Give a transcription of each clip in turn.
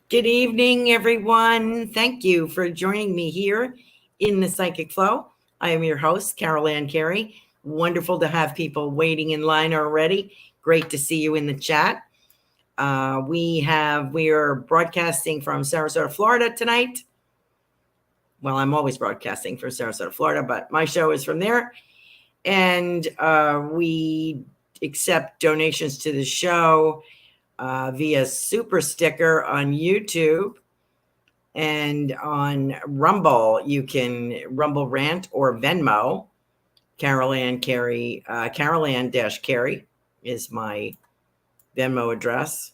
Good evening, everyone. Thank you for joining me here in the Psychic Flow. I am your host, Carolan Carey. Wonderful to have people waiting in line already. Great to see you in the chat. We are broadcasting from Sarasota, Florida tonight. Well, I'm always broadcasting from Sarasota, Florida, but my show is from there. And we accept donations to the show via Super Sticker on YouTube and on Rumble. You can Rumble Rant or Venmo. Carolan Carey, Carolan-Carey is my Venmo address.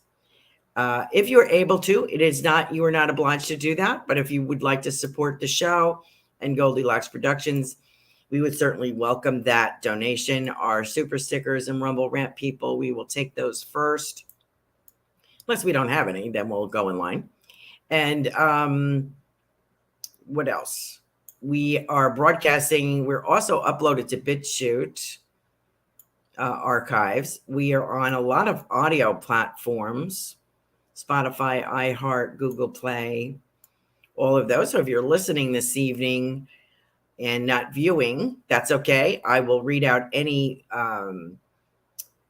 If you're able to, you are not obliged to do that, but if you would like to support the show and Goldylocks Productions, we would certainly welcome that donation. Our super stickers and Rumble Rant people, we will take those first. Unless we don't have any, then we'll go in line. And what else? We are broadcasting. We're also uploaded to BitChute archives. We are on a lot of audio platforms, Spotify, iHeart, Google Play, all of those. So if you're listening this evening and not viewing, that's okay. I will read out any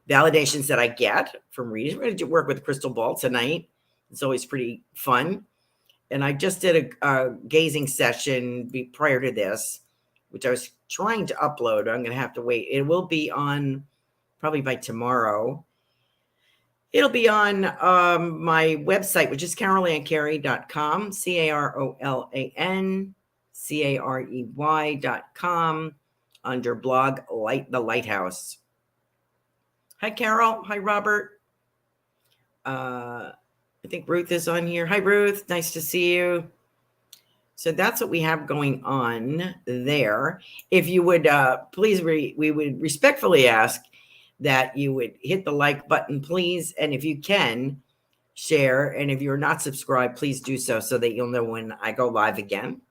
validations that I get from readers. We're going to work with Crystal Ball tonight. It's always pretty fun. And I just did a gazing session prior to this, which I was trying to upload. I'm going to have to wait. It will be on probably by tomorrow. It'll be on my website, which is carolancarey.com, CarolanCarey.com, under blog The Lighthouse. Hi, Carol. Hi, Robert. I think Ruth is on here. Hi, Ruth. Nice to see you. So that's what we have going on there. If you would please, we would respectfully ask that you would hit the like button, please. And if you can, share. And if you're not subscribed, please do so that you'll know when I go live again.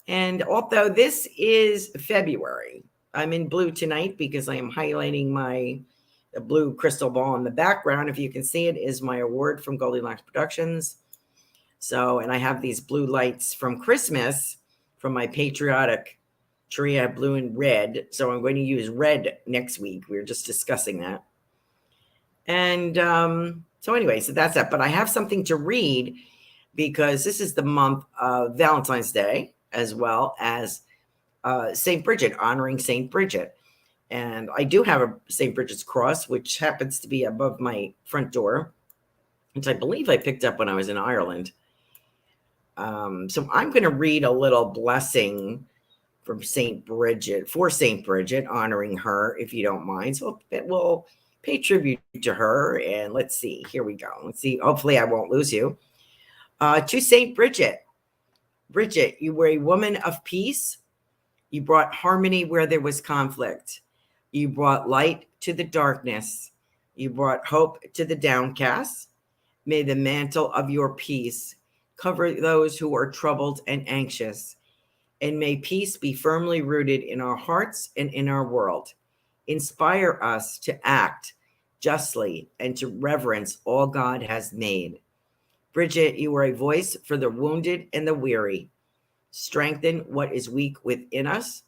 And although this is February, I'm in blue tonight because I am highlighting the blue crystal ball in the background. If you can see it, is my award from Goldylocks Productions. So, and I have these blue lights from Christmas from my patriotic tree. I have blue and red. So I'm going to use red next week. We were just discussing that. And so anyway, so that's that. But I have something to read because this is the month of Valentine's Day, as well as St. Bridget, honoring St. Bridget. And I do have a St. Bridget's cross, which happens to be above my front door, which I believe I picked up when I was in Ireland. So I'm going to read a little blessing from St. Bridget, for St. Bridget, honoring her, if you don't mind. So we'll pay tribute to her. And let's see. Here we go. Let's see. Hopefully I won't lose you. To St. Bridget. Bridget, you were a woman of peace. You brought harmony where there was conflict. You brought light to the darkness. You brought hope to the downcast. May the mantle of your peace cover those who are troubled and anxious. And may peace be firmly rooted in our hearts and in our world. Inspire us to act justly and to reverence all God has made. Bridget, you are a voice for the wounded and the weary. Strengthen what is weak within us.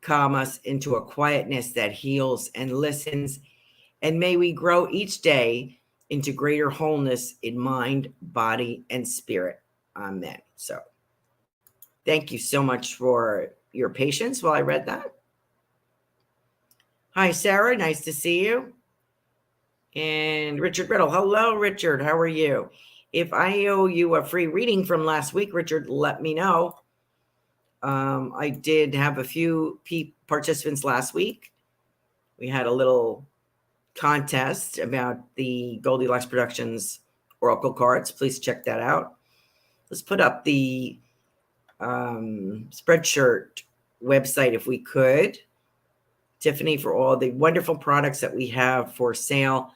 Calm us into a quietness that heals and listens. And may we grow each day into greater wholeness in mind, body, and spirit. Amen. So thank you so much for your patience while I read that. Hi, Sarah. Nice to see you. And Richard Riddle. Hello, Richard. How are you? If I owe you a free reading from last week, Richard, let me know. I did have a few participants last week. We had a little contest about the Goldylocks Productions Oracle cards. Please check that out. Let's put up the Spreadshirt website if we could. Tiffany, for all the wonderful products that we have for sale,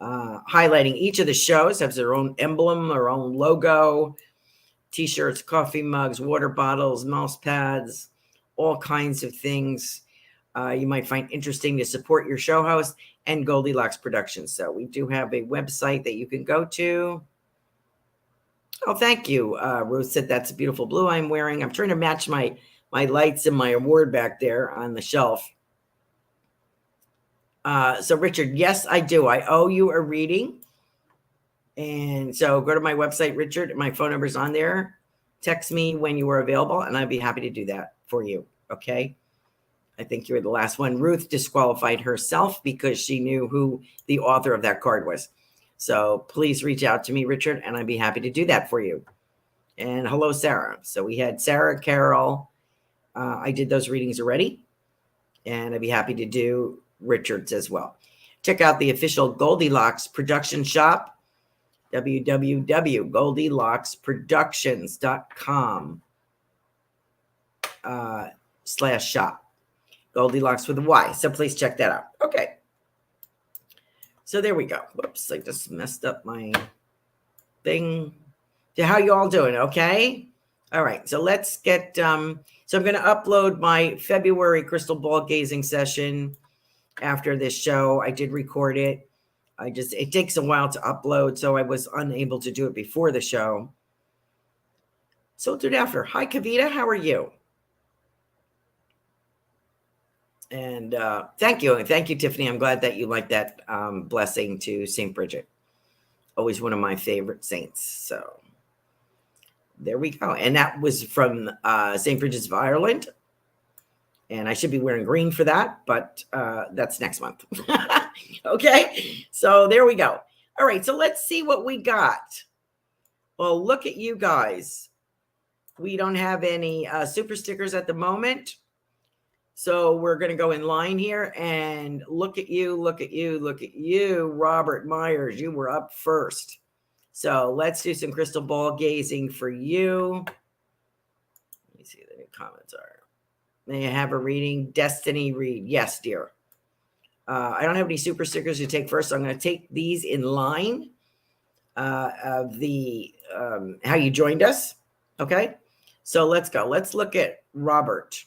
highlighting each of the shows, has their own emblem, their own logo, t-shirts, coffee mugs, water bottles, mouse pads, all kinds of things you might find interesting to support your show host and Goldylocks Productions. So we do have a website that you can go to. Oh, thank you. Ruth said that's a beautiful blue I'm wearing. I'm trying to match my lights and my award back there on the shelf. So Richard, yes, I do. I owe you a reading. And so go to my website, Richard. My phone number's on there. Text me when you are available, and I'd be happy to do that for you. Okay. I think you were the last one. Ruth disqualified herself because she knew who the author of that card was. So please reach out to me, Richard, and I'd be happy to do that for you. And hello, Sarah. So we had Sarah, Carol. I did those readings already, and I'd be happy to do Richard's as well. Check out the official Goldylocks Production shop, www.goldylocksproductions.com /shop. Goldylocks with a Y. So please check that out. Okay. So there we go. Whoops, I just messed up my thing. So how you all doing? Okay. All right. So let's get, so I'm going to upload my February crystal ball gazing session after this show. I did record it. It takes a while to upload, so I was unable to do it before the show. So I'll do it after. Hi, Kavita. How are you? And thank you. And thank you, Tiffany. I'm glad that you like that blessing to St. Bridget. Always one of my favorite saints. So there we go. And that was from St. Bridget's of Ireland. And I should be wearing green for that, but that's next month. Okay. So there we go. All right. So let's see what we got. Well, look at you guys. We don't have any super stickers at the moment. So we're going to go in line here and look at you, look at you, look at you, Robert Myers. You were up first. So let's do some crystal ball gazing for you. Let me see what the comments are. May I have a reading? Destiny read. Yes, dear. I don't have any super stickers to take first. So I'm going to take these in line of the how you joined us. Okay. So let's go. Let's look at Robert.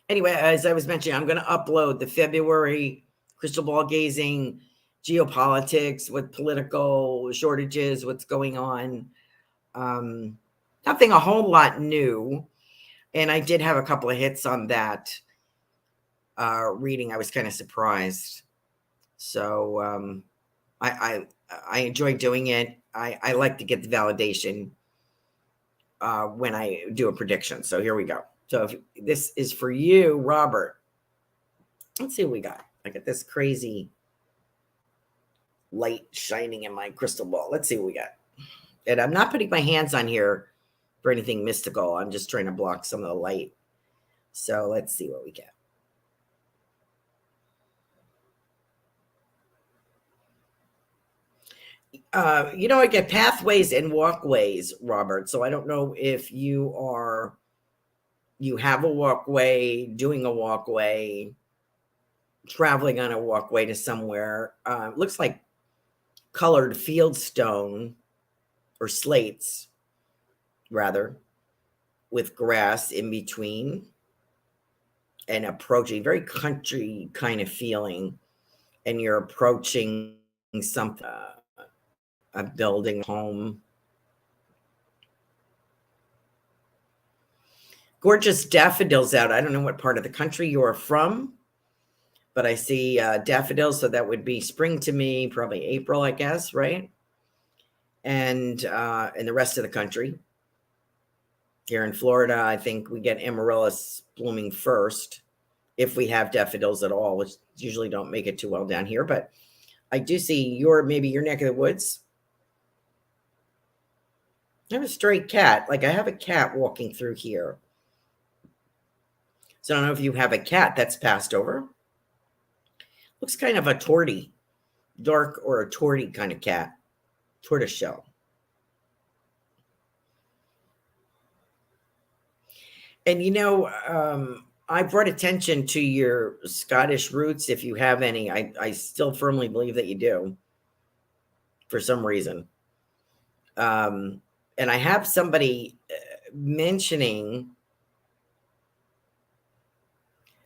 Anyway, as I was mentioning, I'm going to upload the February crystal ball gazing, geopolitics with political shortages, what's going on. Nothing a whole lot new. And I did have a couple of hits on that reading. I was kind of surprised. So I enjoy doing it. I like to get the validation when I do a prediction. So here we go. So if this is for you, Robert, let's see what we got. I got this crazy light shining in my crystal ball. Let's see what we got. And I'm not putting my hands on here for anything mystical. I'm just trying to block some of the light. So let's see what we get. I get pathways and walkways, Robert. So I don't know if you have a walkway, doing a walkway, traveling on a walkway to somewhere. Looks like colored fieldstone or slates, rather, with grass in between and approaching, very country kind of feeling. And you're approaching something, a building, home. Gorgeous daffodils out. I don't know what part of the country you are from, but I see daffodils. So that would be spring to me, probably April, I guess, right? And in the rest of the country. Here in Florida, I think we get amaryllis blooming first, if we have daffodils at all, which usually don't make it too well down here. But I do see maybe your neck of the woods. I have a stray cat. Like I have a cat walking through here. So I don't know if you have a cat that's passed over. Looks kind of a tortie, dark or a tortie kind of cat, tortoise shell. And I brought attention to your Scottish roots, if you have any. I still firmly believe that you do, for some reason. And I have somebody mentioning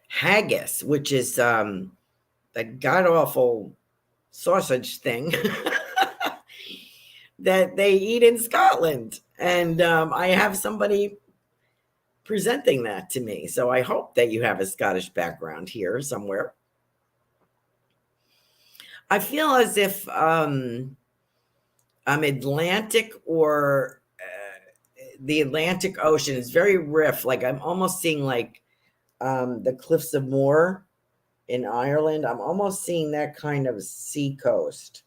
haggis, which is that god-awful sausage thing. that they eat in Scotland. And I have somebody presenting that to me. So I hope that you have a Scottish background here somewhere. I feel as if I'm Atlantic or the Atlantic Ocean is very rift. Like I'm almost seeing like the Cliffs of Moher in Ireland. I'm almost seeing that kind of sea coast.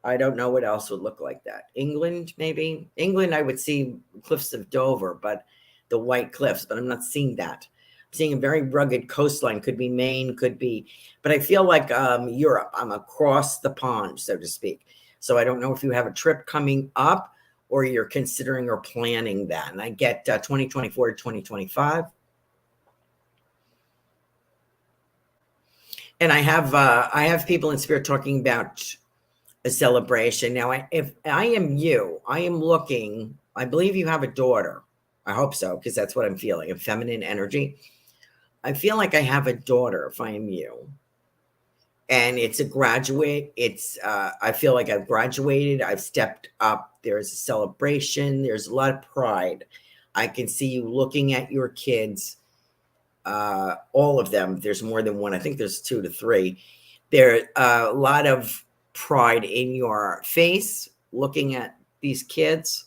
I don't know what else would look like that. England, maybe. England, I would see Cliffs of Dover, but the white cliffs, but I'm not seeing that. I'm seeing a very rugged coastline. Could be Maine, could be, but I feel like Europe. I'm across the pond, so to speak. So I don't know if you have a trip coming up or you're considering or planning that. And I get 2024 to 2025. And I have people in spirit talking about a celebration. Now, if I am you, I am looking, I believe you have a daughter. I hope so, because that's what I'm feeling, a feminine energy. I feel like I have a daughter if I am you. And it's a graduate. I feel like I've graduated. I've stepped up. There's a celebration. There's a lot of pride. I can see you looking at your kids, all of them. There's more than one. I think there's 2 to 3. There's a lot of pride in your face, looking at these kids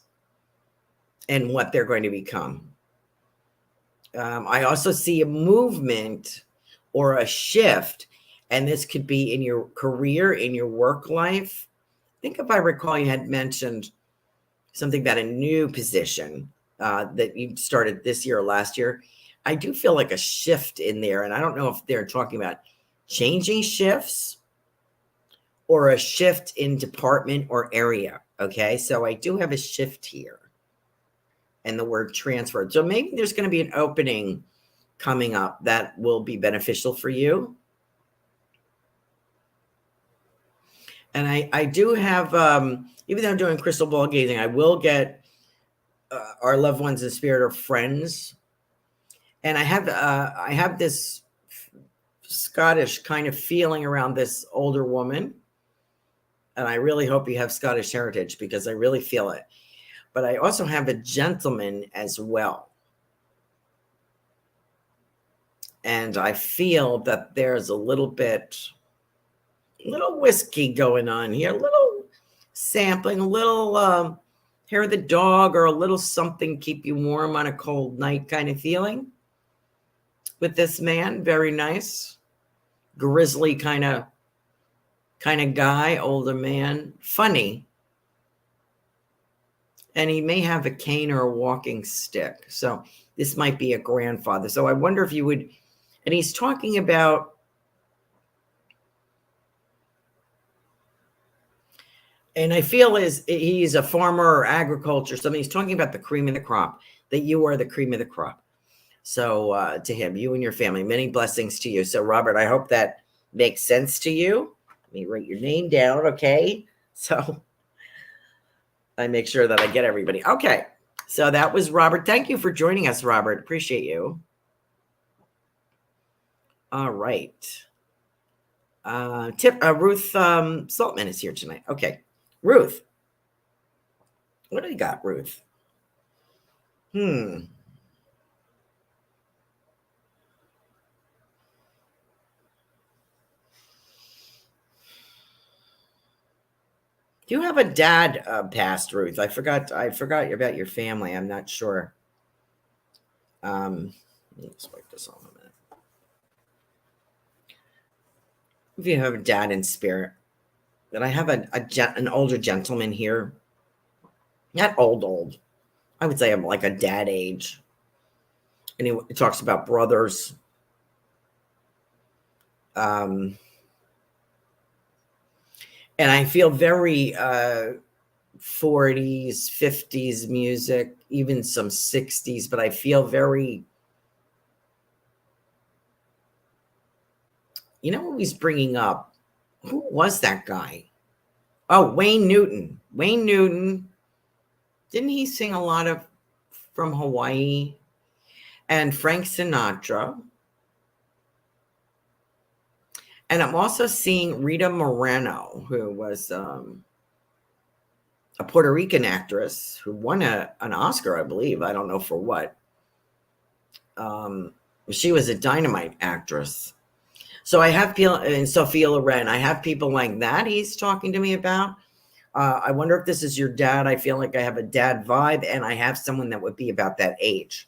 and what they're going to become. I also see a movement or a shift, and this could be in your career, in your work life. I think if I recall, you had mentioned something about a new position that you started this year or last year. I do feel like a shift in there, and I don't know if they're talking about changing shifts or a shift in department or area. Okay, so I do have a shift here and the word transferred. So maybe there's going to be an opening coming up that will be beneficial for you. And I do have, even though I'm doing crystal ball gazing, I will get our loved ones in spirit or friends. And I have this Scottish kind of feeling around this older woman. And I really hope you have Scottish heritage because I really feel it. But I also have a gentleman as well. And I feel that there's a little whiskey going on here, a little sampling, a little hair of the dog or a little something keep you warm on a cold night kind of feeling with this man. Very nice, grizzly kind of guy, older man, funny. And he may have a cane or a walking stick. So this might be a grandfather. So I wonder if you would, and he's talking about, and I feel he's a farmer or agriculture, something. He's talking about the cream of the crop, that you are the cream of the crop. So to him, you and your family, many blessings to you. So Robert, I hope that makes sense to you. Let me write your name down, okay? So I make sure that I get everybody. Okay, so that was Robert. Thank you for joining us, Robert. Appreciate you. All right. Ruth Saltman is here tonight. Okay, Ruth. What do you got, Ruth? Do you have a dad passed, Ruth? I forgot about your family. I'm not sure. Let's wipe this off a minute. If you have a dad in spirit, then I have an older gentleman here. Not old. I would say I'm like a dad age. And he talks about brothers. And I feel very 40s, 50s music, even some 60s, but I feel very, you know what he's bringing up? Who was that guy? Oh, Wayne Newton. Wayne Newton. Didn't he sing a lot of from Hawaii? And Frank Sinatra. And I'm also seeing Rita Moreno, who was a Puerto Rican actress who won an Oscar, I believe. I don't know for what. She was a dynamite actress. So I have people, and Sophia Loren, I have people like that he's talking to me about. I wonder if this is your dad. I feel like I have a dad vibe, and I have someone that would be about that age.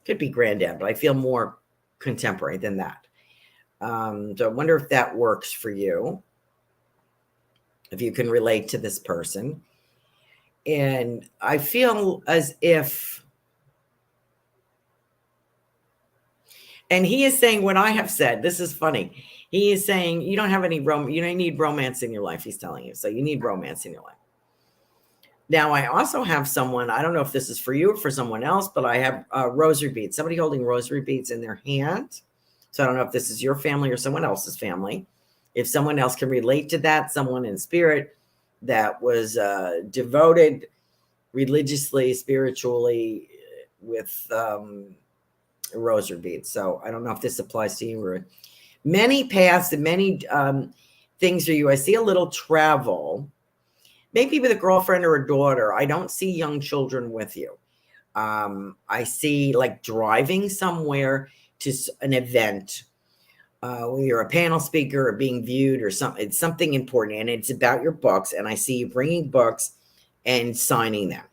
Could be granddad, but I feel more contemporary than that. So I wonder if that works for you, if you can relate to this person. And I feel as if, and he is saying what I have said. This is funny. He is saying you don't have any you don't need romance in your life. He's telling you, so you need romance in your life. Now, I also have someone, I don't know if this is for you or for someone else, but I have rosary beads, somebody holding rosary beads in their hand. So I don't know if this is your family or someone else's family. If someone else can relate to that, someone in spirit that was devoted religiously, spiritually with rosary beads. So I don't know if this applies to you. Or many paths and many things for you. I see a little travel. Maybe with a girlfriend or a daughter. I don't see young children with you. I see like driving somewhere to an event where you're a panel speaker or being viewed or something. It's something important, and it's about your books. And I see you bringing books and signing them.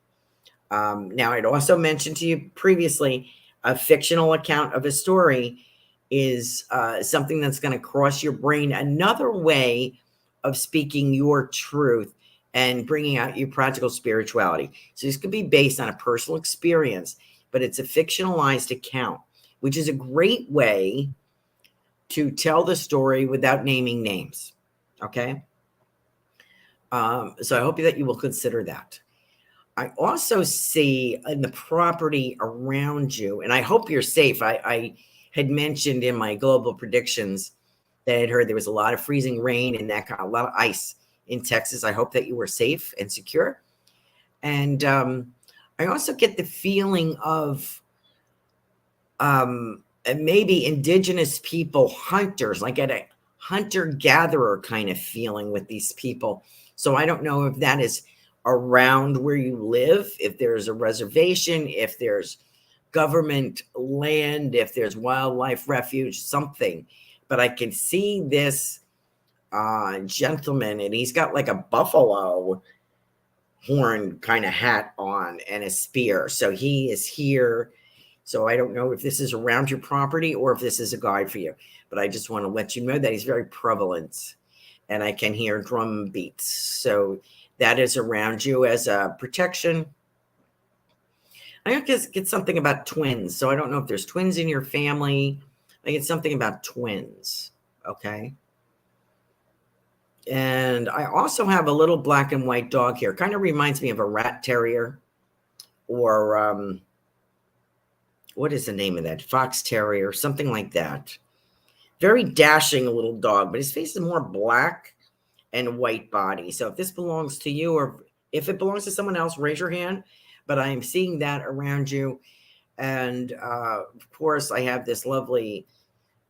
Now, I'd also mentioned to you previously, a fictional account of a story is something that's going to cross your brain. Another way of speaking your truth and bringing out your practical spirituality. So this could be based on a personal experience, but it's a fictionalized account, which is a great way to tell the story without naming names. Okay. So I hope that you will consider that. I also see in the property around you, and I hope you're safe. I had mentioned in my global predictions that I had heard there was a lot of freezing rain and that a lot of ice in Texas. I hope that you were safe and secure. And I also get the feeling of maybe indigenous people, hunters, like at a hunter-gatherer kind of feeling with these people. So I don't know if that is around where you live, if there's a reservation, if there's government land, if there's wildlife refuge, something. But I can see this gentleman, and he's got like a buffalo horn kind of hat on and a spear. So he is here. So I don't know if this is around your property or if this is a guide for you, but I just want to let you know that he's very prevalent, and I can hear drum beats. So that is around you as a protection. I get something about twins. So I don't know if there's twins in your family. I get something about twins. Okay. And I also have a little black and white dog here. Kind of reminds me of a rat terrier or what is the name of that? Fox terrier, something like that. Very dashing little dog, but his face is more black and white body. So if this belongs to you or if it belongs to someone else, raise your hand. But I am seeing that around you. And of course, I have this lovely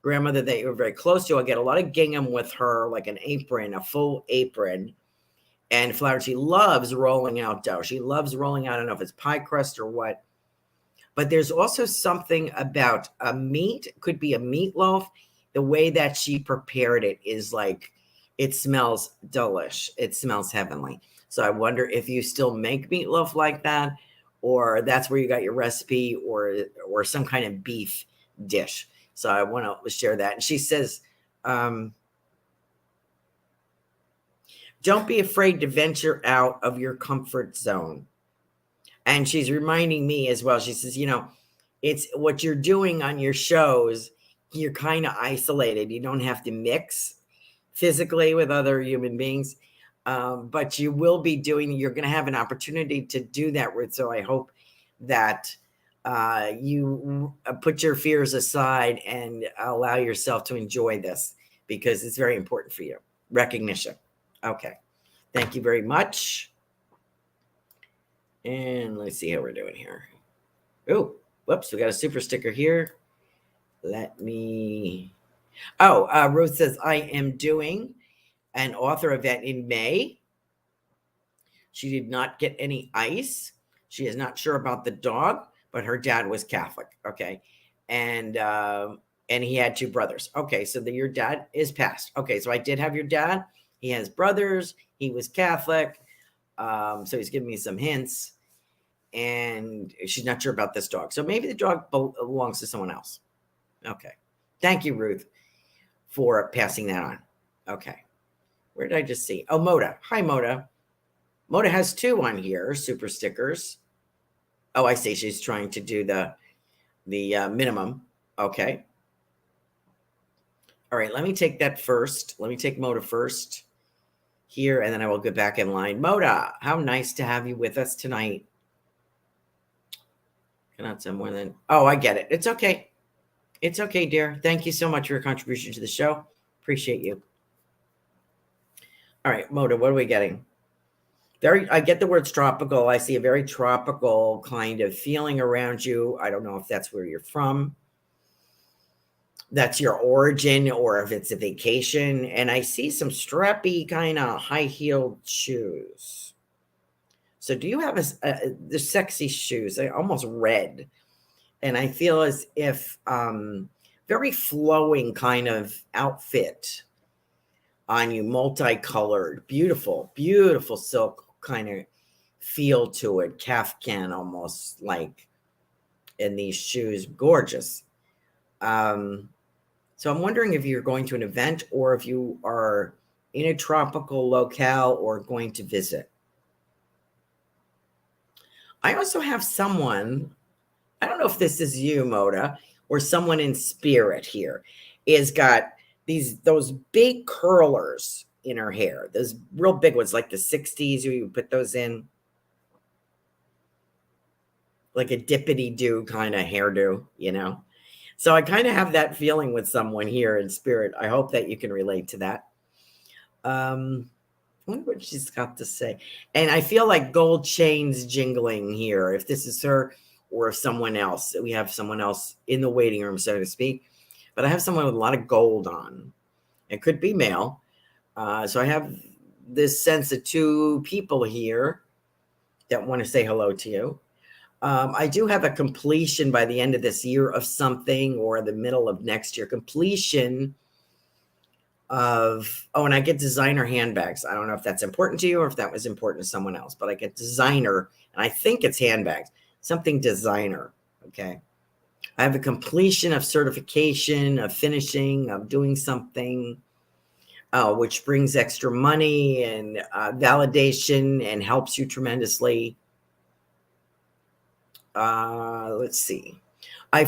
grandmother that you're very close to. I get a lot of gingham with her, like an apron, a full apron, and flowers. She loves rolling out dough. She loves rolling out, I don't know if it's pie crust or what. But there's also something about a meat, could be a meatloaf. The way that she prepared it is like, it smells delish. It smells heavenly. So I wonder if you still make meatloaf like that, or that's where you got your recipe, or some kind of beef dish. So I want to share that. And she says, don't be afraid to venture out of your comfort zone. And she's reminding me as well. She says, it's what you're doing on your shows. You're kind of isolated. You don't have to mix physically with other human beings. But you will be you're going to have an opportunity to do that, Ruth. So I hope that you put your fears aside and allow yourself to enjoy this, because it's very important for you. Recognition. Okay. Thank you very much. And let's see how we're doing here. Oh, whoops. We got a super sticker here. Let me. Oh, Ruth says, I am doing an author event in May. She did not get any ice. She is not sure about the dog, but her dad was Catholic. Okay. And he had 2 brothers. Okay. So your dad is passed. Okay. So I did have your dad. He has brothers. He was Catholic. So he's giving me some hints. And she's not sure about this dog. So maybe the dog belongs to someone else. Okay. Thank you, Ruth, for passing that on. Okay. Where did I just see? Oh, Moda. Hi, Moda. Moda has 2 on here, super stickers. Oh, I see. She's trying to do the minimum. Okay. All right. Let me take that first. Let me take Moda first here, and then I will get back in line. Moda, how nice to have you with us tonight. Cannot send more than. Oh, I get it. It's okay. It's okay, dear. Thank you so much for your contribution to the show. Appreciate you. All right, Moda, what are we getting? I get the words tropical. I see a very tropical kind of feeling around you. I don't know if that's where you're from. That's your origin, or if it's a vacation. And I see some strappy kind of high-heeled shoes. So do you have the sexy shoes? They're almost red. And I feel as if very flowing kind of outfit on you, multicolored, beautiful, beautiful silk kind of feel to it, Kaftan almost, like, in these shoes, gorgeous. So I'm wondering if you're going to an event, or if you are in a tropical locale or going to visit. I also have someone, I don't know if this is you, Moda, or someone in spirit here, is got those big curlers in her hair, those real big ones, like the 60s, you put those in, like a dippity-doo kind of hairdo, you know? So I kind of have that feeling with someone here in spirit. I hope that you can relate to that. I wonder what she's got to say. And I feel like gold chains jingling here, if this is her or if someone else. We have someone else in the waiting room, so to speak. But I have someone with a lot of gold on. It could be male. So I have this sense of 2 people here that want to say hello to you. I do have a completion by the end of this year of something, or the middle of next year, completion of, and I get designer handbags. I don't know if that's important to you or if that was important to someone else, but I get designer, and I think it's handbags, something designer. Okay. I have a completion of certification, of finishing, of doing something, which brings extra money and validation and helps you tremendously. Let's see. I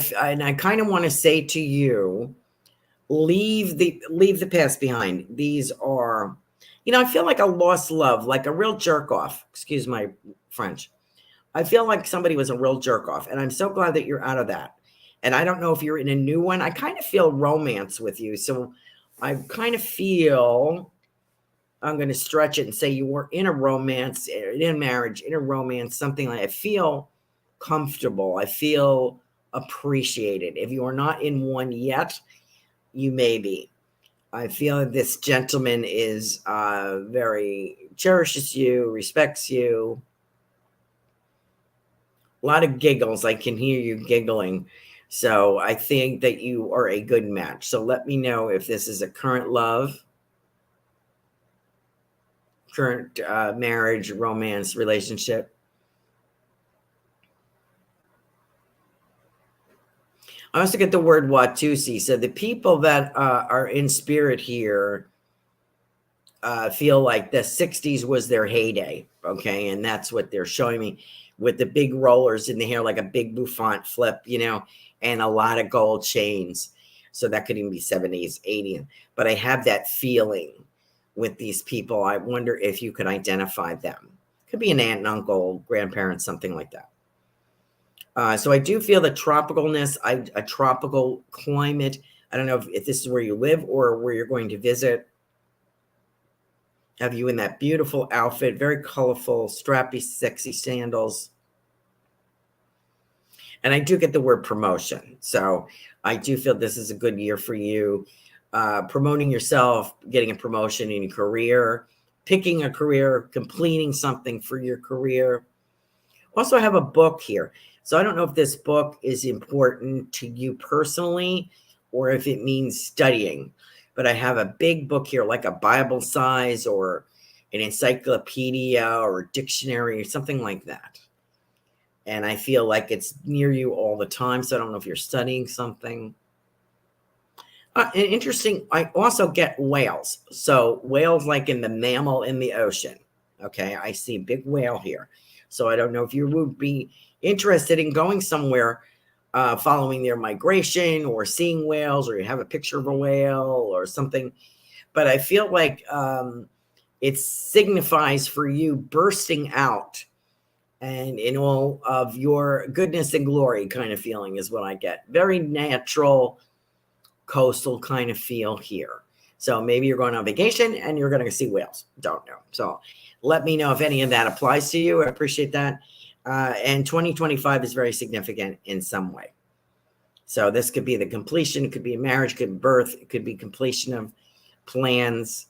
kind of want to say to you, leave the past behind. These are, I feel like a lost love, like a real jerk off. Excuse my French. I feel like somebody was a real jerk off, and I'm so glad that you're out of that. And I don't know if you're in a new one. I kind of feel romance with you. So I kind of feel, I'm going to stretch it and say you were in a romance, in a marriage, in a romance, something like, I feel comfortable. I feel appreciated. If you are not in one yet, you may be. I feel that this gentleman is very cherishes you, respects you. A lot of giggles. I can hear you giggling. So I think that you are a good match. So let me know if this is a current love, current marriage, romance, relationship. I also get the word Watusi. So the people that are in spirit here feel like the 60s was their heyday. Okay. And that's what they're showing me, with the big rollers in the hair, like a big bouffant flip, and a lot of gold chains. So that could even be 70s, 80s. But I have that feeling with these people. I wonder if you could identify them. Could be an aunt and uncle, grandparents, something like that. So I do feel the tropicalness, a tropical climate. I don't know if this is where you live or where you're going to visit. Have you in that beautiful outfit, very colorful, strappy, sexy sandals. And I do get the word promotion. So I do feel this is a good year for you. Promoting yourself, getting a promotion in your career, picking a career, completing something for your career. Also, I have a book here. So I don't know if this book is important to you personally or if it means studying. But I have a big book here, like a Bible size or an encyclopedia or a dictionary or something like that. And I feel like it's near you all the time. So I don't know if you're studying something. And interesting, I also get whales. So whales like in the mammal in the ocean. Okay, I see a big whale here. So I don't know if you would be interested in going somewhere following their migration or seeing whales, or you have a picture of a whale or something. But I feel like it signifies for you bursting out and in all of your goodness and glory kind of feeling is what I get. Very natural, coastal kind of feel here. So maybe you're going on vacation and you're going to see whales. Don't know. So let me know if any of that applies to you. I appreciate that. And 2025 is very significant in some way. So this could be the completion. It could be a marriage, it could be birth. It could be completion of plans.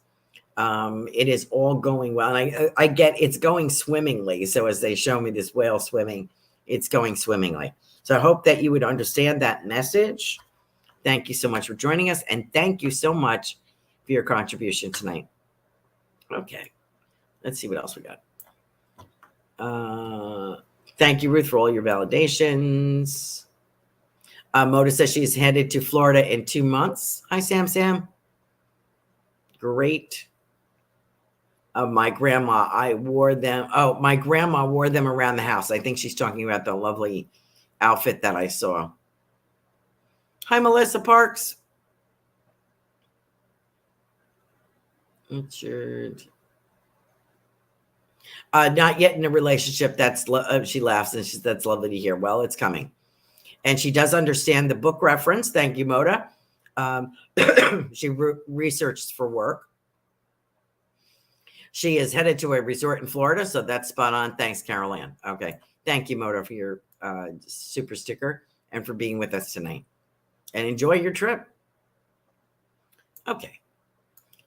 It is all going well. And I get it's going swimmingly. So as they show me this whale swimming, it's going swimmingly. So I hope that you would understand that message. Thank you so much for joining us. And thank you so much for your contribution tonight. Okay. Let's see what else we got. Thank you, Ruth, for all your validations. Moda says she's headed to Florida in 2 months. Hi, Sam. Great. My grandma, I wore them. Oh, my grandma wore them around the house. I think she's talking about the lovely outfit that I saw. Hi, Melissa Parks. Richard. Not yet in a relationship. That's she laughs and she says that's lovely to hear. Well, it's coming. And she does understand the book reference. Thank you, Moda. She researched for work. She is headed to a resort in Florida, so that's spot on. Thanks, Carolan. Okay. Thank you, Moda, for your super sticker and for being with us tonight. And enjoy your trip. Okay.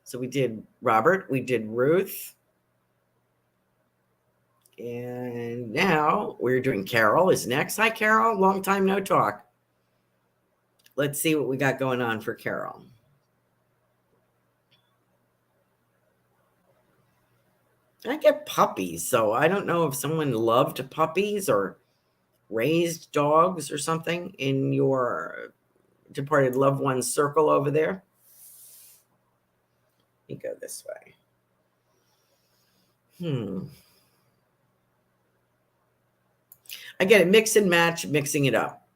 So we did Robert. We did Ruth. And now we're doing Carol is next. Hi, Carol. Long time no talk. Let's see what we got going on for Carol. I get puppies, so I don't know if someone loved puppies or raised dogs or something in your departed loved one's circle over there. Let me go this way. I get it, mix and match, mixing it up.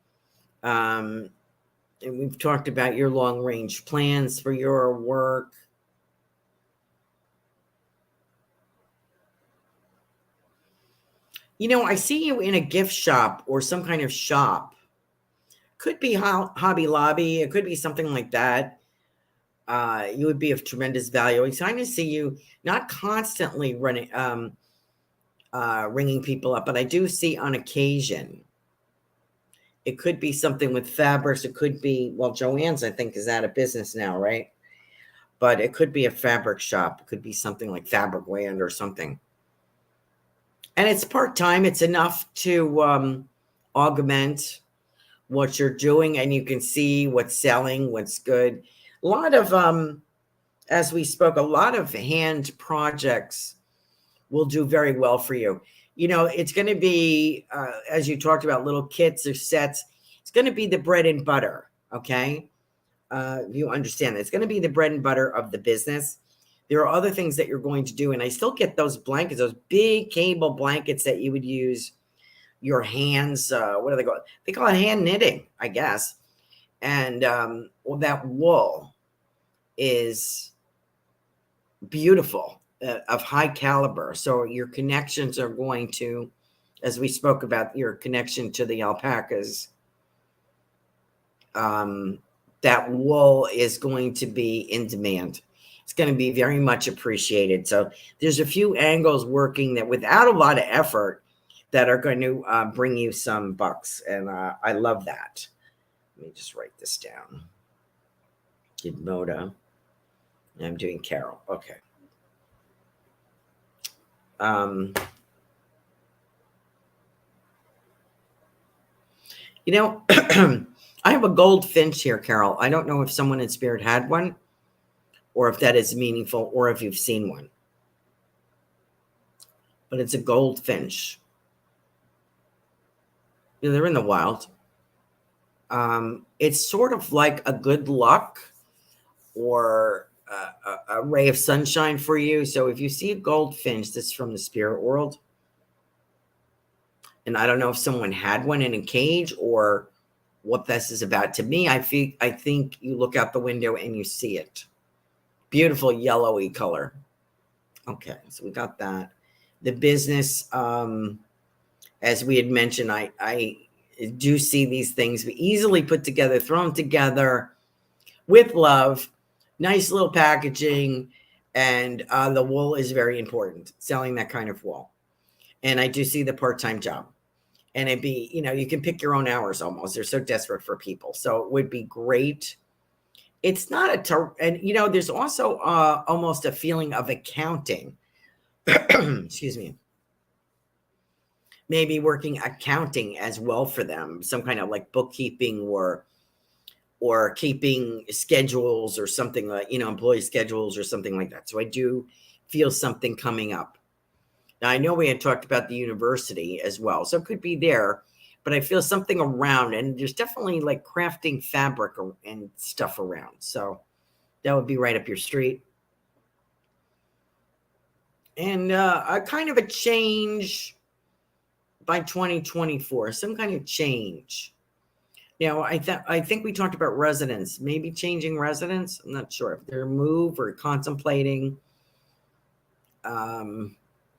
And we've talked about your long-range plans for your work. You know, I see you in a gift shop or some kind of shop. Could be Hobby Lobby. It could be something like that. You would be of tremendous value. I kind of see you not constantly running, ringing people up, but I do see on occasion. It could be something with fabrics. It could be, well, Joann's, I think, is out of business now, right? But it could be a fabric shop. It could be something like Fabric Land or something. And it's part-time. It's enough to augment what you're doing, and you can see what's selling, what's good. A lot of, as we spoke, a lot of hand projects will do very well for you. You know, it's going to be, as you talked about, little kits or sets. It's going to be the bread and butter, okay? You understand that. It's going to be the bread and butter of the business. There are other things that you're going to do, and I still get those blankets, those big cable blankets that you would use your hands. What do they call it? They call it hand knitting, I guess. And well, that wool is beautiful, of high caliber. So your connections are going to, as we spoke about, your connection to the alpacas. That wool is going to be in demand. It's going to be very much appreciated. So there's a few angles working that without a lot of effort that are going to bring you some bucks. And I love that. Let me just write this down. Did Moda. I'm doing Carol. Okay. You know, I have a goldfinch here, Carol. I don't know if someone in spirit had one or if that is meaningful or if you've seen one. But it's a goldfinch. You know, they're in the wild. It's sort of like a good luck or a ray of sunshine for you. So if you see a goldfinch that's from the spirit world, and I don't know if someone had one in a cage or what this is about. To me, I think you look out the window and you see it. Beautiful yellowy color. Okay, so we got that. The business, as we had mentioned, I do see these things easily put together, thrown together with love, nice little packaging, and the wool is very important, selling that kind of wool. And I do see the part-time job. And it'd be, you know, you can pick your own hours almost. They're so desperate for people. So it would be great. It's not and you know, there's also almost a feeling of accounting. Excuse me. Maybe working accounting as well for them, some kind of like bookkeeping or keeping schedules or something like, you know, employee schedules or something like that. So I do feel something coming up. Now, I know we had talked about the university as well, so it could be there, but I feel something around, and there's definitely like crafting fabric and stuff around. So that would be right up your street. And a kind of a change by 2024, some kind of change. You know, I think we talked about residence, maybe changing residence. I'm not sure if they're move or contemplating.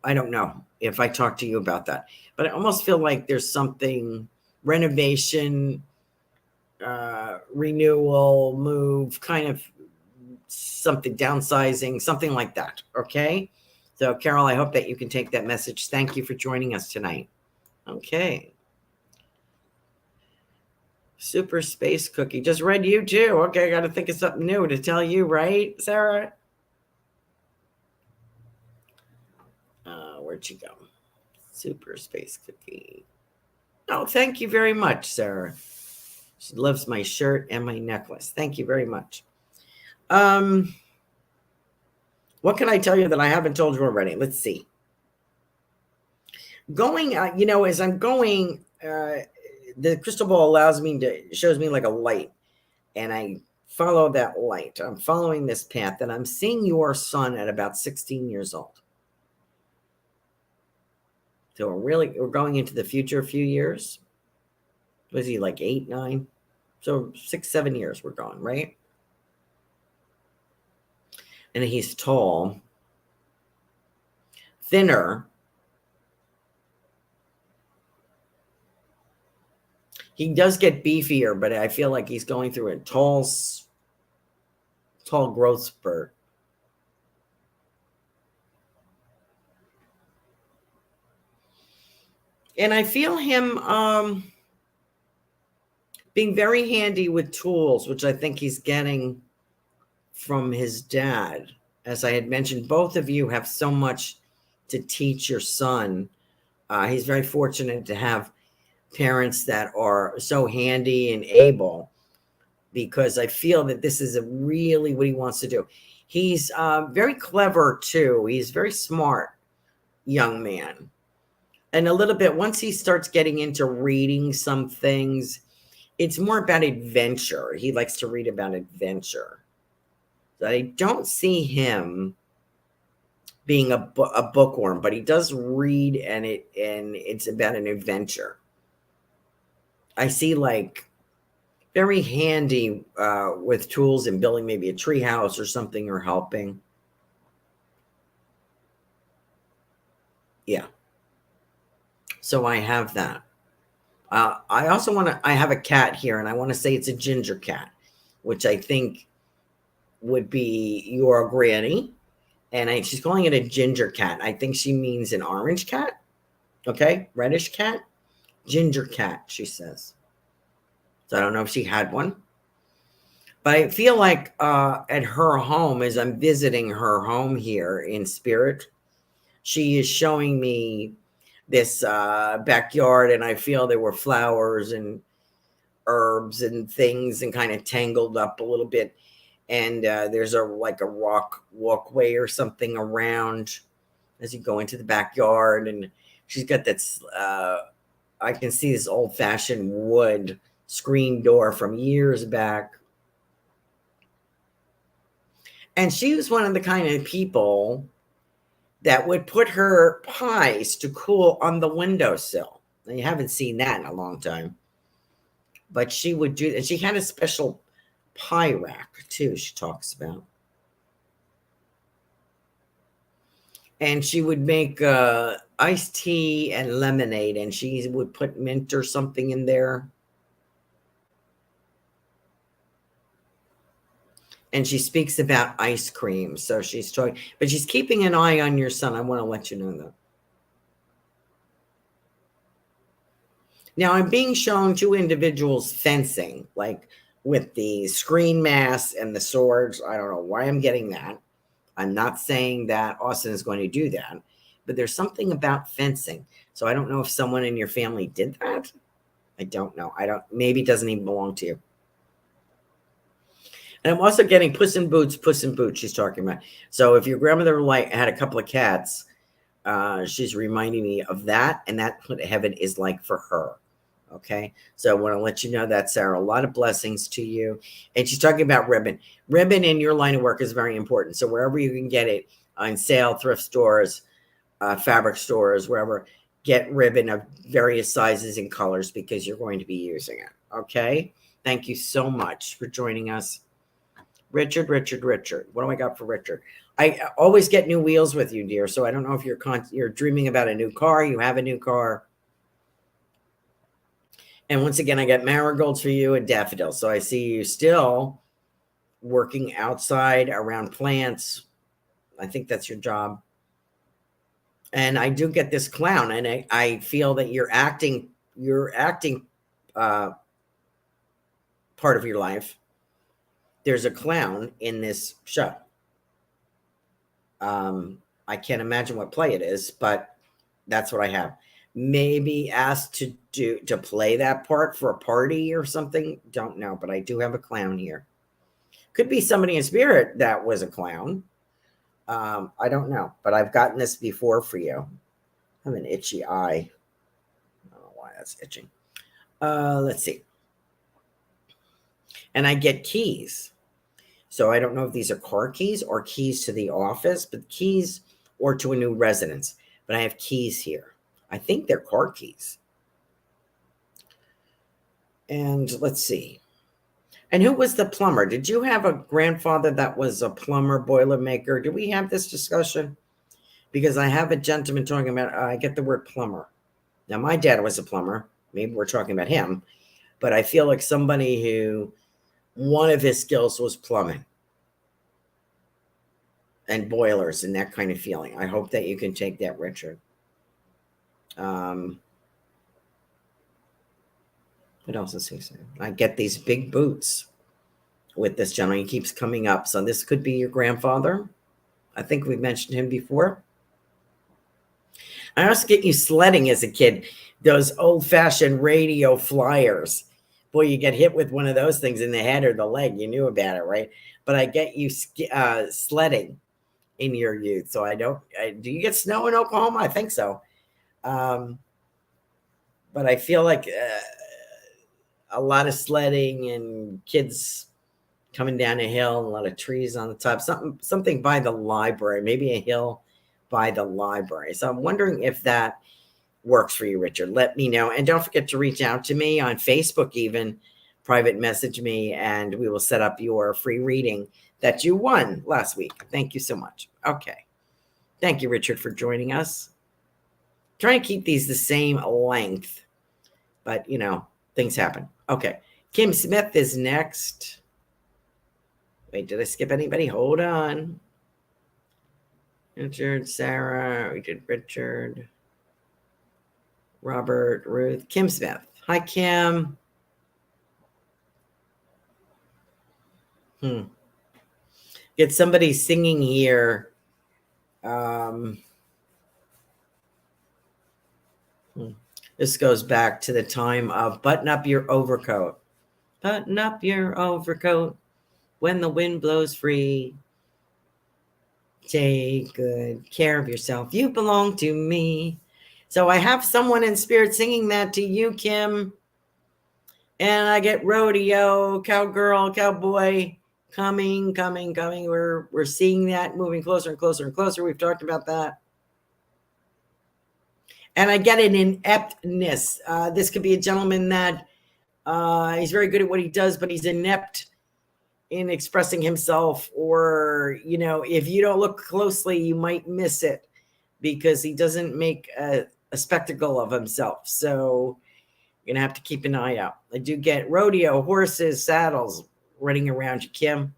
I don't know if I talked to you about that, but I almost feel like there's something renovation, renewal, move, kind of something downsizing, something like that. Okay. So Carol, I hope that you can take that message. Thank you for joining us tonight. Okay. Super Space Cookie. Just read you too. Okay. I got to think of something new to tell you, right, Sarah? Where'd you go? Super Space Cookie. Oh, thank you very much, Sarah. She loves my shirt and my necklace. Thank you very much. What can I tell you that I haven't told you already? Let's see. Going, you know, as I'm going, the crystal ball shows me like a light, and I follow that light. I'm following this path, and I'm seeing your son at about 16 years old. So we're going into the future a few years. Was he like 8, 9? So 6, 7 years we're going, right? And he's tall, thinner. He does get beefier, but I feel like he's going through a tall growth spurt. And I feel him being very handy with tools, which I think he's getting from his dad. As I had mentioned, both of you have so much to teach your son. He's very fortunate to have parents that are so handy and able, because I feel that this is really what he wants to do. He's very clever too. He's a very smart young man. And a little bit, once he starts getting into reading some things, it's more about adventure. He likes to read about adventure. So I don't see him being a bookworm, but he does read, and it's about an adventure. I see like very handy with tools and building maybe a tree house or something, or helping. Yeah. So I have that. I also I have a cat here, and I want to say it's a ginger cat, which I think would be your granny. And she's calling it a ginger cat. I think she means an orange cat. Okay. Reddish cat. Ginger cat, she says. So I don't know if she had one. But I feel like at her home, as I'm visiting her home here in spirit, she is showing me this backyard, and I feel there were flowers and herbs and things and kind of tangled up a little bit. And there's a rock walkway or something around as you go into the backyard. And she's got that, I can see this old-fashioned wood screen door from years back. And she was one of the kind of people that would put her pies to cool on the windowsill. And you haven't seen that in a long time. But she would do, and she had a special pie rack too, she talks about. And she would make iced tea and lemonade, and she would put mint or something in there. And she speaks about ice cream. So she's talking, but she's keeping an eye on your son. I want to let you know that. Now I'm being shown two individuals fencing, like with the screen masks and the swords. I don't know why I'm getting that. I'm not saying that Austin is going to do that, but there's something about fencing. So I don't know if someone in your family did that. I don't know. Maybe it doesn't even belong to you. And I'm also getting Puss in Boots she's talking about. So if your grandmother had a couple of cats, she's reminding me of that, and that's what heaven is like for her. Okay, so I want to let you know that, Sarah. A lot of blessings to you. And she's talking about ribbon. Ribbon in your line of work is very important. So wherever you can get it, on sale, thrift stores, fabric stores, wherever, get ribbon of various sizes and colors because you're going to be using it. Okay, thank you so much for joining us. Richard. What do I got for Richard? I always get new wheels with you, dear. So I don't know if you're dreaming about a new car. You have a new car. And once again, I got marigolds for you and daffodils. So I see you still working outside around plants. I think that's your job. And I do get this clown, and I feel that you're acting part of your life. There's a clown in this show. I can't imagine what play it is, but that's what I have. Maybe asked to play that part for a party or something. Don't know, but I do have a clown here. Could be somebody in spirit that was a clown. I don't know, but I've gotten this before for you. I have an itchy eye. I don't know why that's itching. Let's see. And I get keys. So I don't know if these are car keys or keys to the office, but keys or to a new residence. But I have keys here. I think they're car keys. And let's see. And who was the plumber? Did you have a grandfather that was a plumber, boiler maker? Do we have this discussion? Because I have a gentleman talking about, I get the word plumber. Now, my dad was a plumber. Maybe we're talking about him. But I feel like somebody who, one of his skills was plumbing and boilers and that kind of feeling. I hope that you can take that, Richard. What else is he saying? I get these big boots with this gentleman. He keeps coming up. So this could be your grandfather. I think we mentioned him before. I also get you sledding as a kid. Those old-fashioned radio flyers. Boy, you get hit with one of those things in the head or the leg. You knew about it, right? But I get you sledding in your youth. So do you get snow in Oklahoma? I think so. But I feel like a lot of sledding and kids coming down a hill and a lot of trees on the top, something by the library, maybe a hill by the library. So I'm wondering if that works for you, Richard. Let me know. And don't forget to reach out to me on Facebook, even private message me, and we will set up your free reading that you won last week. Thank you so much. Okay. Thank you, Richard, for joining us. Try and keep these the same length, but things happen. Okay. Kim Smith is next. Wait, did I skip anybody? Hold on. Richard, Sarah, we did Richard, Robert, Ruth, Kim Smith. Hi, Kim. Get somebody singing here. This goes back to the time of button up your overcoat. Button up your overcoat when the wind blows free. Take good care of yourself. You belong to me. So I have someone in spirit singing that to you, Kim. And I get rodeo, cowgirl, cowboy coming. We're seeing that moving closer and closer and closer. We've talked about that. And I get an ineptness. This could be a gentleman that he's very good at what he does, but he's inept in expressing himself, or, you know, if you don't look closely, you might miss it because he doesn't make a spectacle of himself. So you're going to have to keep an eye out. I do get rodeo, horses, saddles running around you, Kim.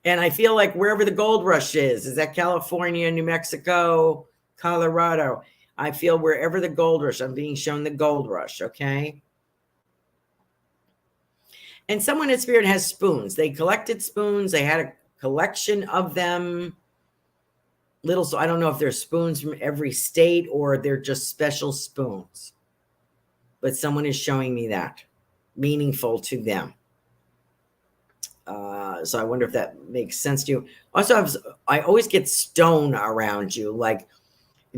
And I feel like wherever the gold rush is that California, New Mexico, Colorado? I feel wherever the gold rush, I'm being shown the gold rush, okay? And someone in spirit has spoons. They collected spoons. They had a collection of them. Little, so I don't know if they're spoons from every state or they're just special spoons. But someone is showing me that. Meaningful to them. So I wonder if that makes sense to you. Also, I always get stone around you, like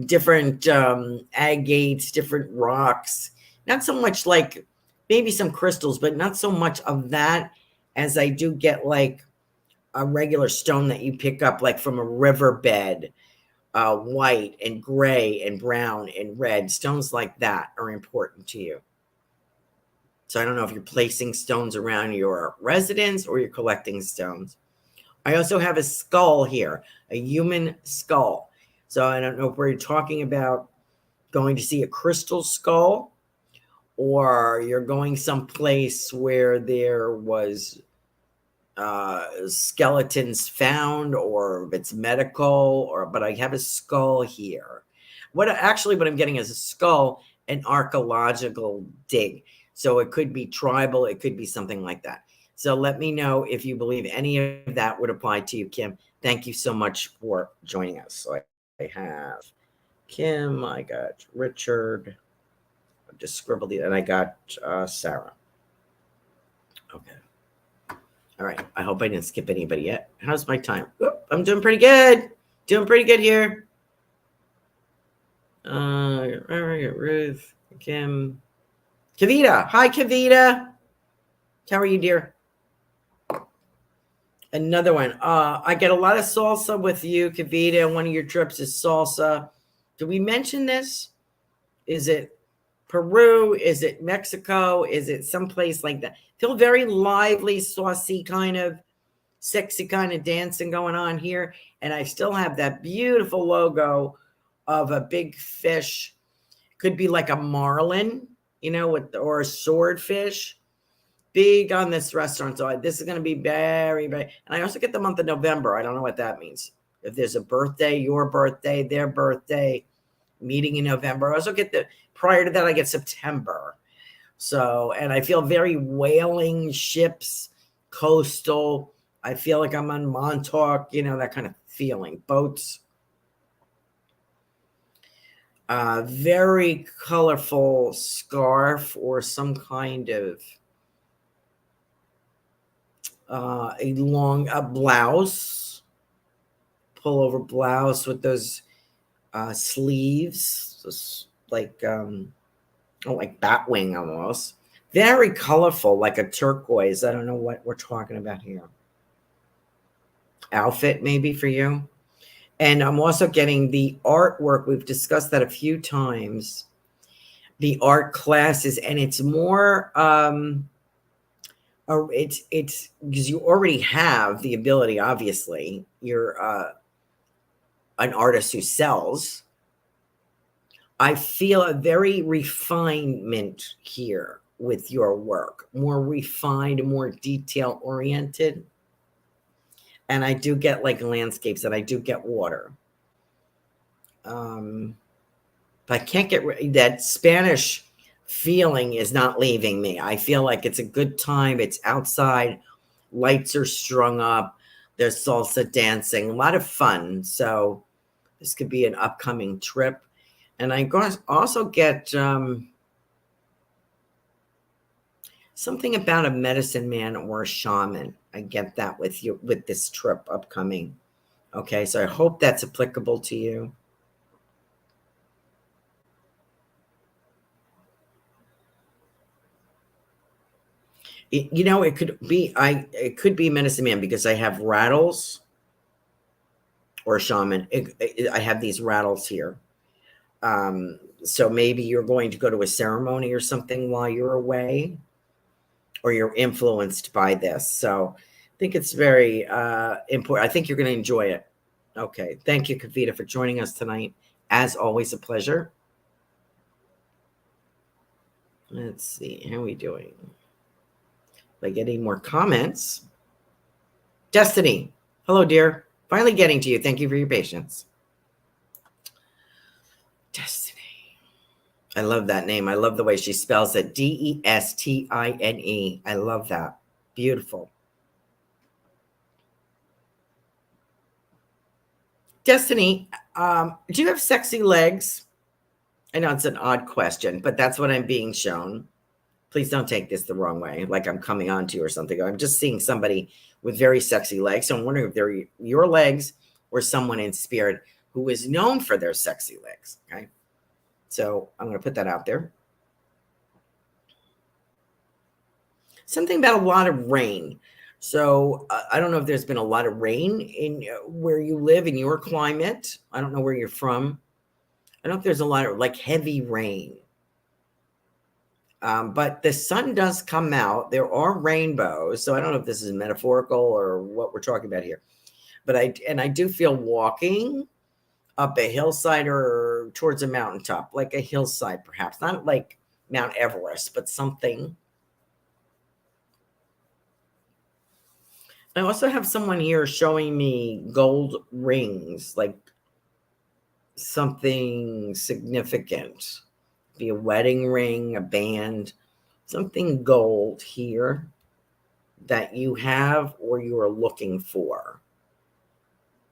different agates, different rocks. Not so much like maybe some crystals, but not so much of that as I do get like a regular stone that you pick up like from a riverbed, white and gray and brown and red. Stones like that are important to you. So I don't know if you're placing stones around your residence or you're collecting stones. I also have a skull here, a human skull. So I don't know if we're talking about going to see a crystal skull, or you're going someplace where there was skeletons found, or if it's medical, but I have a skull here. What I'm getting is a skull, an archaeological dig. So it could be tribal, it could be something like that. So let me know if you believe any of that would apply to you, Kim. Thank you so much for joining us. So I have Kim, I got Richard, I just scribbled it, and I got Sarah. Okay. All right. I hope I didn't skip anybody yet. How's my time? Oop, I'm doing pretty good. Doing pretty good here. Ruth, Kim, Kavita. Hi, Kavita. How are you, dear? Another one. I get a lot of salsa with you, Kavita. One of your trips is salsa. Did we mention this? Is it Peru? Is it Mexico? Is it someplace like that? Feel very lively, saucy, kind of sexy kind of dancing going on here. And I still have that beautiful logo of a big fish. Could be like a marlin, you know, or a swordfish. Big on this restaurant. So this is going to be very, very, and I also get the month of November. I don't know what that means. If there's a birthday, your birthday, their birthday, meeting in November. I also get prior to that, I get September. So, and I feel very whaling ships, coastal. I feel like I'm on Montauk, you know, that kind of feeling. Boats. Very colorful scarf or some kind of a blouse, pullover blouse with those sleeves, just like like batwing almost. Very colorful, like a turquoise. I don't know what we're talking about here. Outfit maybe for you. And I'm also getting the artwork. We've discussed that a few times. The art classes, and it's more it's because you already have the ability. Obviously, you're an artist who sells. I feel a very refinement here with your work, more refined, more detail oriented. And I do get like landscapes, and I do get water. But I can't get that Spanish feeling is not leaving me. I feel like it's a good time. It's outside. Lights are strung up. There's salsa dancing, a lot of fun. So this could be an upcoming trip. And I also get something about a medicine man or a shaman. I get that with you with this trip upcoming. Okay, so I hope that's applicable to you. It could be medicine man because I have rattles or shaman. I have these rattles here. So maybe you're going to go to a ceremony or something while you're away, or you're influenced by this. So I think it's very important. I think you're going to enjoy it. Okay. Thank you, Kavita, for joining us tonight. As always, a pleasure. Let's see. How are we doing? Like any more comments? Destiny. Hello, dear. Finally getting to you. Thank you for your patience. Destiny. I love that name. I love the way she spells it. Destine. I love that. Beautiful. Destiny, do you have sexy legs? I know it's an odd question, but that's what I'm being shown. Please don't take this the wrong way, like I'm coming on to you or something. I'm just seeing somebody with very sexy legs. So I'm wondering if they're your legs or someone in spirit who is known for their sexy legs. Okay. So I'm going to put that out there. Something about a lot of rain. So I don't know if there's been a lot of rain in where you live in your climate. I don't know where you're from. I don't know if there's a lot of like heavy rain. But the sun does come out. There are rainbows. So I don't know if this is metaphorical or what we're talking about here. But I do feel walking up a hillside or towards a mountaintop, like a hillside, perhaps. Not like Mount Everest, but something. I also have someone here showing me gold rings, like something significant. Be a wedding ring, a band, something gold here that you have or you are looking for.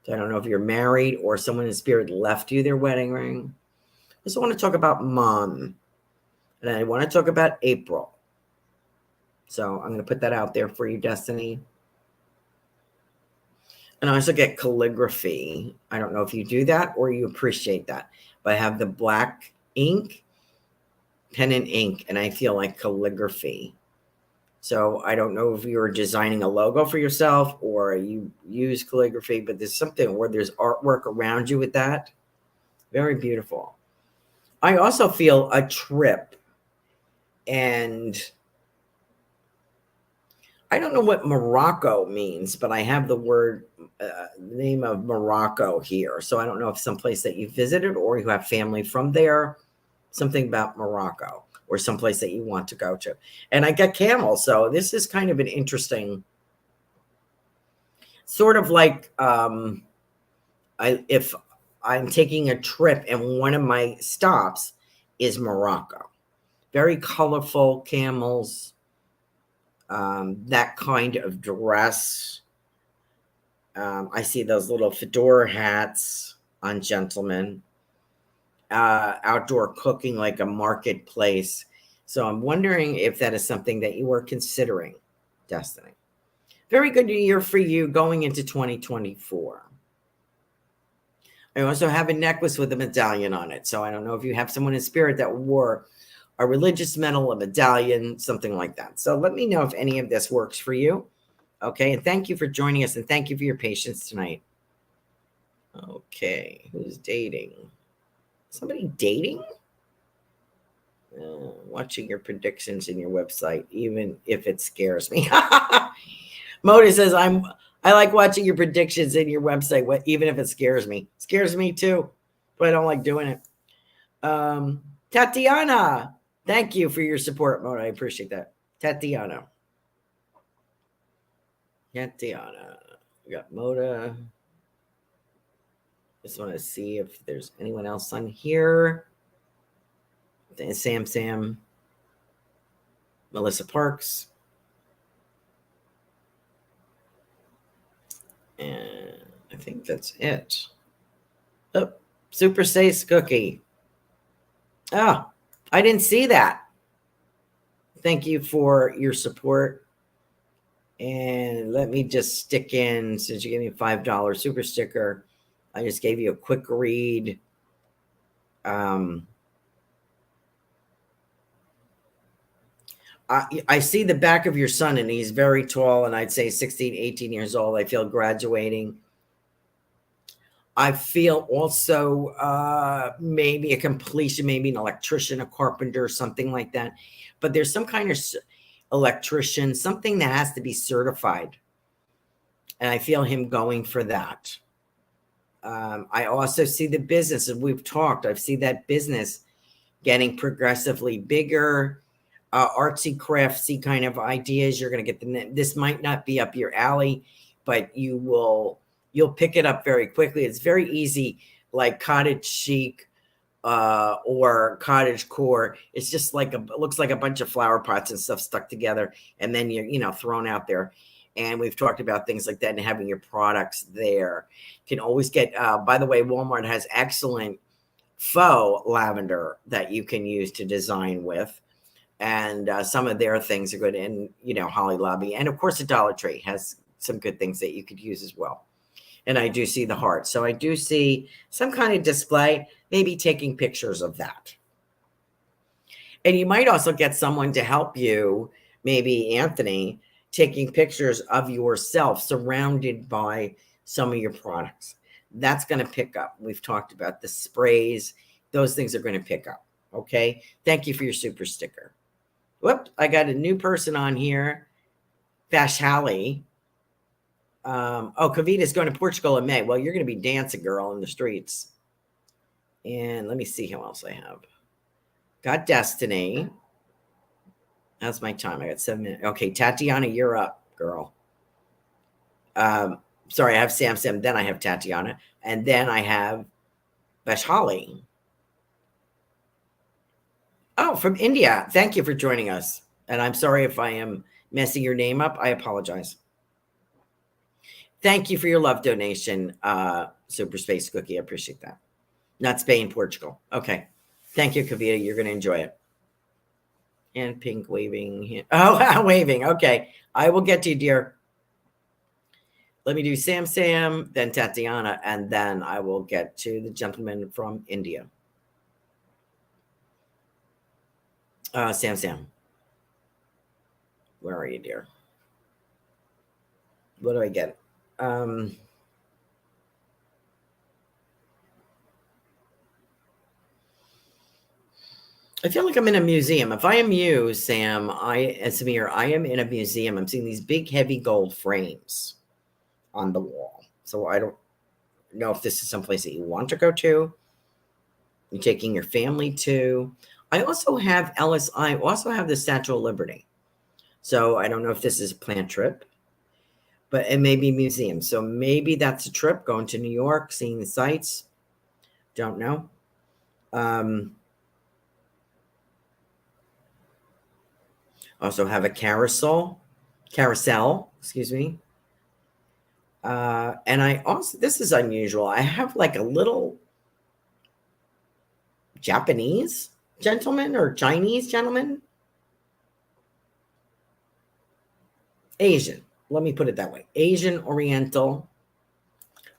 So I don't know if you're married or someone in spirit left you their wedding ring. I also want to talk about mom, and I want to talk about April. So I'm going to put that out there for you, Destiny. And I also get calligraphy. I don't know if you do that or you appreciate that, but I have the black ink, pen and ink, and I feel like calligraphy. So I don't know if you're designing a logo for yourself or you use calligraphy, but there's something where there's artwork around you with that. Very beautiful. I also feel a trip, and I don't know what Morocco means, but I have the word, name of Morocco here. So I don't know if someplace that you visited or you have family from there, something about Morocco or someplace that you want to go to. And I get camel. So this is kind of an interesting, sort of like if I'm taking a trip and one of my stops is Morocco. Very colorful camels. That kind of dress. I see those little fedora hats on gentlemen. Outdoor cooking like a marketplace. So I'm wondering if that is something that you are considering, Destiny. Very good year for you going into 2024. I also have a necklace with a medallion on it. So I don't know if you have someone in spirit that wore a religious medal, a medallion, something like that. So let me know if any of this works for you. Okay. And thank you for joining us. And thank you for your patience tonight. Okay. Who's dating? Somebody dating? Watching your predictions in your website, even if it scares me. Modi says, I like watching your predictions in your website, even if it scares me. Scares me too, but I don't like doing it. Tatiana, thank you for your support, Mona. I appreciate that. Tatiana. We got Moda. Just want to see if there's anyone else on here. Sam, Melissa Parks. And I think that's it. Oh, Super Sace Cookie. Oh, I didn't see that. Thank you for your support. And let me just stick in, since you gave me a $5 super sticker, I just gave you a quick read. I see the back of your son, and he's very tall, and I'd say 16, 18 years old. I feel graduating. I feel also maybe a completion, maybe an electrician, a carpenter, something like that. But there's some kind of electrician, something that has to be certified. And I feel him going for that. I also see the business, and we've talked, I've seen that business getting progressively bigger, artsy, craftsy kind of ideas. You're going to get this might not be up your alley, but you'll pick it up very quickly. It's very easy, like cottage chic or cottage core. It's just like it looks like a bunch of flower pots and stuff stuck together, and then you're thrown out there. And we've talked about things like that, and having your products there. You can always get, by the way, Walmart has excellent faux lavender that you can use to design with. And some of their things are good. And, Holly Lobby. And of course, the Dollar Tree has some good things that you could use as well. And I do see the heart. So I do see some kind of display, maybe taking pictures of that. And you might also get someone to help you, maybe Anthony, taking pictures of yourself surrounded by some of your products. That's going to pick up. We've talked about the sprays. Those things are going to pick up. Okay. Thank you for your super sticker. Whoop. I got a new person on here. Vashali. Kavita's going to Portugal in May. Well, you're going to be dancing, girl, in the streets. And let me see who else I have. Got Destiny. That's my time. I got 7 minutes. Okay, Tatiana, you're up, girl. Sorry, I have Sam, then I have Tatiana, and then I have Vashali. Oh, from India. Thank you for joining us. And I'm sorry if I am messing your name up. I apologize. Thank you for your love donation, Super Space Cookie. I appreciate that. Not Spain, Portugal. Okay. Thank you, Kavita. You're going to enjoy it. And pink waving. Oh, waving. Okay. I will get to you, dear. Let me do Sam, then Tatiana, and then I will get to the gentleman from India. Sam. Where are you, dear? What do I get? I feel like I'm in a museum. If I am you, Sam, Samir, I am in a museum. I'm seeing these big, heavy gold frames on the wall. So I don't know if this is someplace that you want to go to. You're taking your family to. I also have Ellis. I also have the Statue of Liberty. So I don't know if this is a planned trip, but it may be museum. So maybe that's a trip, going to New York, seeing the sights. Don't know. Also have a carousel, excuse me. And I also, this is unusual. I have like a little Japanese gentleman or Chinese gentleman. Asian. Let me put it that way. Asian Oriental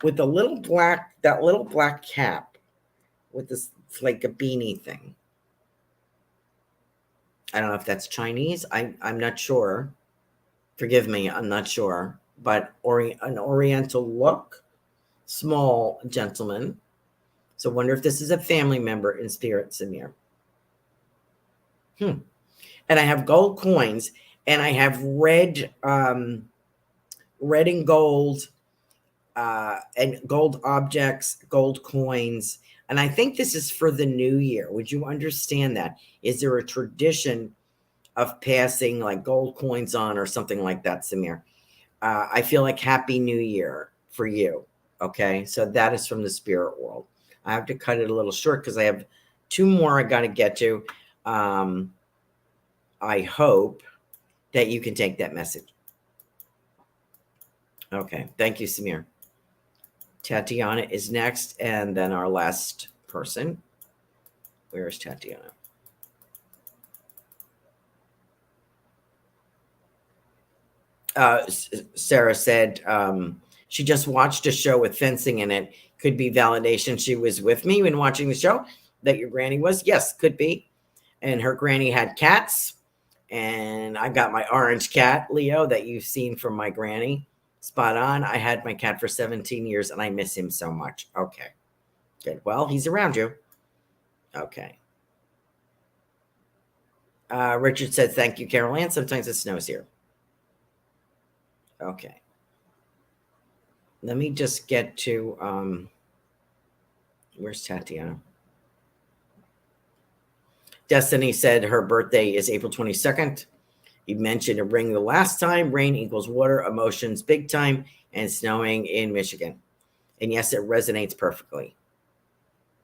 with that little black cap with this, it's like a beanie thing. I don't know if that's Chinese. I'm not sure. Forgive me. I'm not sure. But an Oriental look, small gentleman. So wonder if this is a family member in spirit, Samir. And I have gold coins, and I have red and gold and gold objects, gold coins. And I think this is for the new year. Would you understand that? Is there a tradition of passing like gold coins on or something like that, Samir? I feel like Happy New Year for you. Okay. So that is from the spirit world. I have to cut it a little short because I have 2 more I got to get to. I hope that you can take that message. Okay. Thank you, Samir. Tatiana is next, and then our last person, Where is Tatiana? Sarah said she just watched a show with fencing in it. Could be validation she was with me when watching the show, that your granny was. Yes, could be. And her granny had cats. And I got my orange cat, Leo, that you've seen from my granny. Spot on. I had my cat for 17 years, and I miss him so much. Okay. Good. Well, he's around you. Okay. Richard said, thank you, Carolan. Sometimes it snows here. Okay. Let me just get to, where's Tatiana? Destiny said her birthday is April 22nd. You mentioned a ring the last time. Rain equals water, emotions big time, and snowing in Michigan. And yes, it resonates perfectly.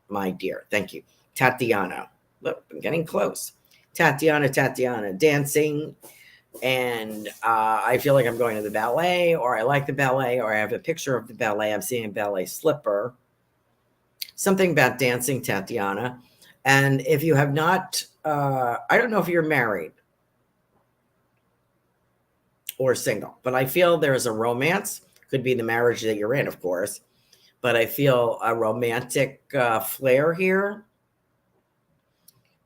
My dear, thank you. Tatiana. Look, I'm getting close. Tatiana, dancing. And I feel like I'm going to the ballet, or I like the ballet, or I have a picture of the ballet. I'm seeing a ballet slipper. Something about dancing, Tatiana. And if you have not, I don't know if you're married or single, but I feel there's a romance. Could be the marriage that you're in, of course. But I feel a romantic flair here.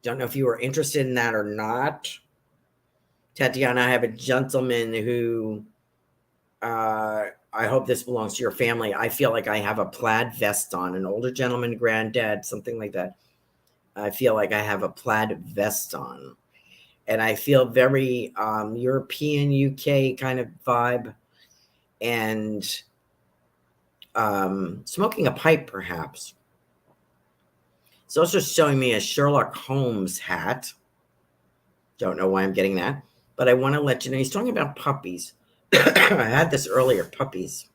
Don't know if you are interested in that or not. Tatiana, I have a gentleman who, I hope this belongs to your family. I feel like I have a plaid vest on, an older gentleman, granddad, something like that. I feel like I have a plaid vest on. And I feel very European, UK kind of vibe. And smoking a pipe, perhaps. It's also showing me a Sherlock Holmes hat. Don't know why I'm getting that. But I want to let you know, he's talking about puppies. I had this earlier, puppies.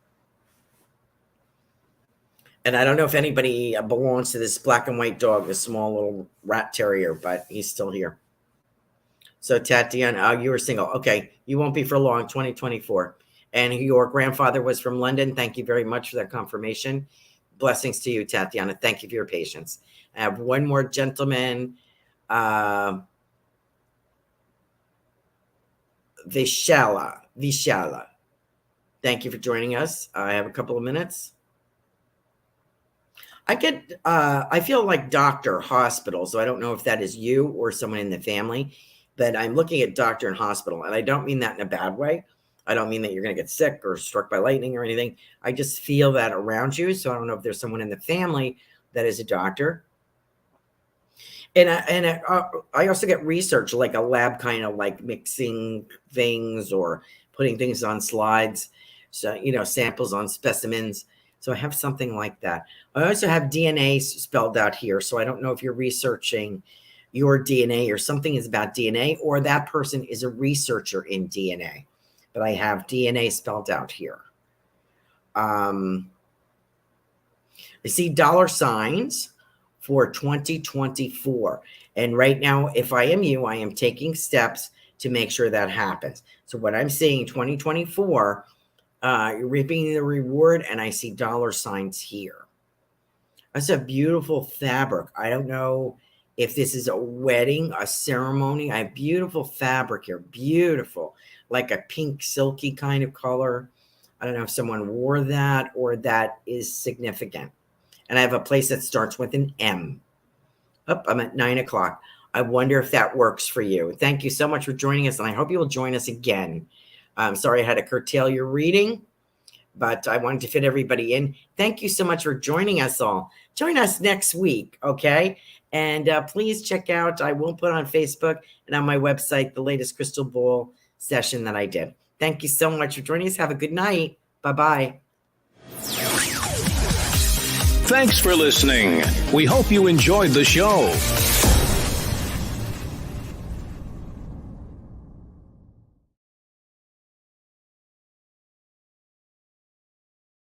And I don't know if anybody belongs to this black and white dog, this small little rat terrier, but he's still here. So Tatiana, you were single. Okay, you won't be for long, 2024. And your grandfather was from London. Thank you very much for that confirmation. Blessings to you, Tatiana. Thank you for your patience. I have one more gentleman. Vishala. Thank you for joining us. I have a couple of minutes. I feel like doctor, hospital. So I don't know if that is you or someone in the family, but I'm looking at doctor and hospital. And I don't mean that in a bad way. I don't mean that you're going to get sick or struck by lightning or anything. I just feel that around you. So I don't know if there's someone in the family that is a doctor. And I also get research, like a lab kind of like mixing things or putting things on slides. So, samples on specimens. So I have something like that. I also have DNA spelled out here. So I don't know if you're researching your DNA or something is about DNA, or that person is a researcher in DNA. But I have DNA spelled out here. I see dollar signs for 2024. And right now, if I am you, I am taking steps to make sure that happens. So what I'm seeing 2024, you're reaping the reward, and I see dollar signs here. That's a beautiful fabric. I don't know if this is a wedding, a ceremony. I have beautiful fabric here. Beautiful. Like a pink, silky kind of color. I don't know if someone wore that or that is significant. And I have a place that starts with an M. I'm at 9 o'clock. I wonder if that works for you. Thank you so much for joining us, and I hope you will join us again. I'm sorry I had to curtail your reading, but I wanted to fit everybody in. Thank you so much for joining us all. Join us next week, okay? And please check out, I will put on Facebook and on my website, the latest crystal ball session that I did. Thank you so much for joining us. Have a good night. Bye-bye. Thanks for listening. We hope you enjoyed the show.